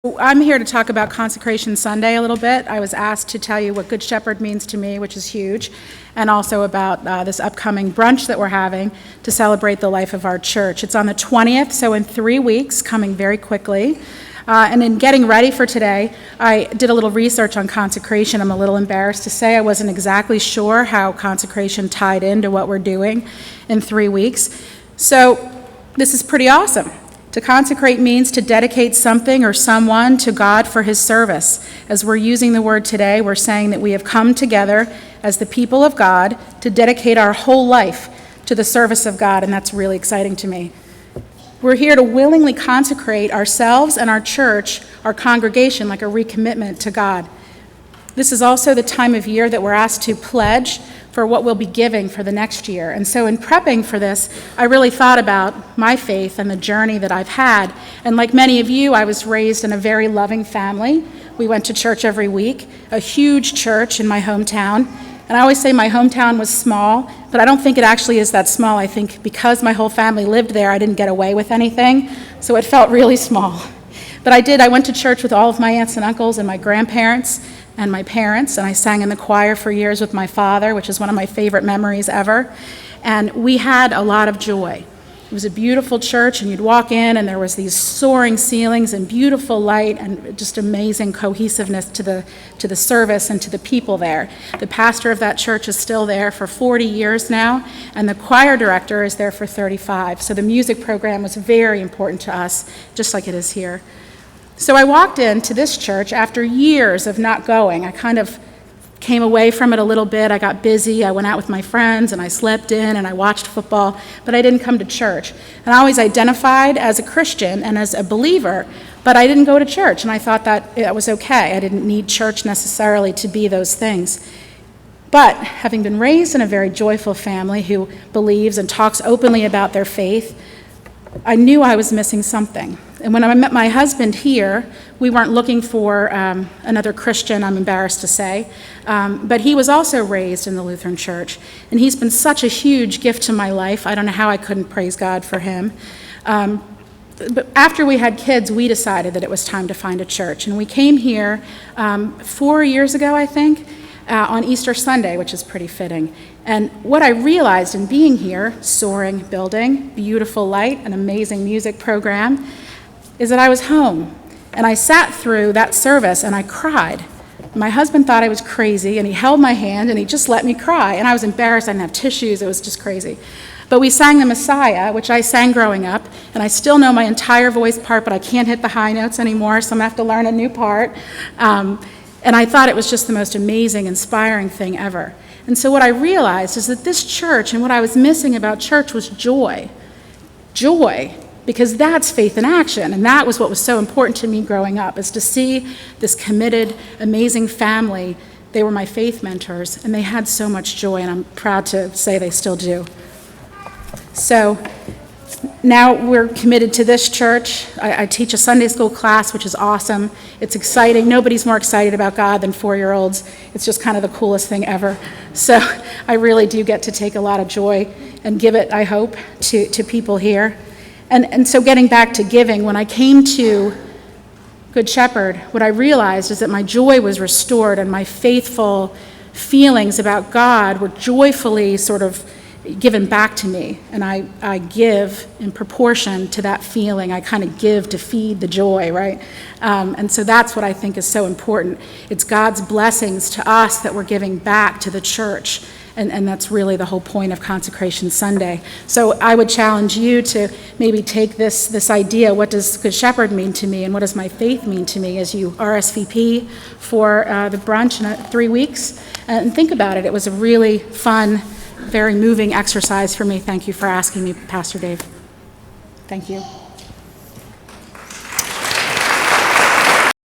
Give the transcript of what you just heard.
I'm here to talk about Consecration Sunday a little bit. I was asked to tell you what Good Shepherd means to me, which is huge, and also about this upcoming brunch that we're having to celebrate the life of our church. It's on the 20th, so in 3 weeks, coming very quickly. And in getting ready for today, I did a little research on consecration. I'm a little embarrassed to say I wasn't exactly sure how consecration tied into what we're doing in 3 weeks. So this is pretty awesome. To consecrate means to dedicate something or someone to God for his service. As we're using the word today, we're saying that we have come together as the people of God to dedicate our whole life to the service of God, and that's really exciting to me. We're here to willingly consecrate ourselves and our church, our congregation, like a recommitment to God. This is also the time of year that we're asked to pledge for what we'll be giving for the next year. And so in prepping for this, I really thought about my faith and the journey that I've had. And like many of you, I was raised in a very loving family. We went to church every week, a huge church in my hometown. And I always say my hometown was small, but I don't think it actually is that small. I think because my whole family lived there, I didn't get away with anything, so it felt really small. But I went to church with all of my aunts and uncles and my grandparents and my parents, and I sang in the choir for years with my father, which is one of my favorite memories ever. And we had a lot of joy. It was a beautiful church, and you'd walk in, and there was these soaring ceilings and beautiful light and just amazing cohesiveness to the service and to the people there. The pastor of that church is still there for 40 years now, and the choir director is there for 35. So the music program was very important to us, just like it is here. So I walked into this church after years of not going. I kind of came away from it a little bit. I got busy. I went out with my friends, and I slept in, and I watched football, but I didn't come to church. And I always identified as a Christian and as a believer, but I didn't go to church, and I thought that it was okay. I didn't need church necessarily to be those things. But having been raised in a very joyful family who believes and talks openly about their faith, I knew I was missing something. And when I met my husband here, we weren't looking for another Christian, I'm embarrassed to say, but he was also raised in the Lutheran Church, and he's been such a huge gift to my life. I don't know how I couldn't praise God for him. But after we had kids, we decided that it was time to find a church, and we came here 4 years ago, I think, on Easter Sunday, which is pretty fitting. And what I realized in being here, soaring building, beautiful light, an amazing music program, is that I was home. And I sat through that service and I cried. My husband thought I was crazy, and he held my hand and he just let me cry. And I was embarrassed. I didn't have tissues. It was just crazy. But we sang the Messiah, which I sang growing up, and I still know my entire voice part, but I can't hit the high notes anymore, so I'm going to have to learn a new part. And I thought it was just the most amazing, inspiring thing ever. And so what I realized is that this church, and what I was missing about church, was joy. Joy, because that's faith in action. And that was what was so important to me growing up, is to see this committed, amazing family. They were my faith mentors, and they had so much joy, and I'm proud to say they still do. So now we're committed to this church. I teach a Sunday school class, which is awesome. It's exciting. Nobody's more excited about God than 4-year-olds. It's just kind of the coolest thing ever. So I really do get to take a lot of joy and give it, I hope, to people here. And so getting back to giving, when I came to Good Shepherd, what I realized is that my joy was restored, and my faithful feelings about God were joyfully sort of given back to me, and I give in proportion to that feeling. I kind of give to feed the joy, right? And so that's what I think is so important. It's God's blessings to us that we're giving back to the church, and that's really the whole point of Consecration Sunday. So I would challenge you to maybe take this idea, what does Good Shepherd mean to me, and what does my faith mean to me, as you RSVP for the brunch in 3 weeks, and think about it. It was a really fun, very moving exercise for me. Thank you for asking me, Pastor Dave. Thank you.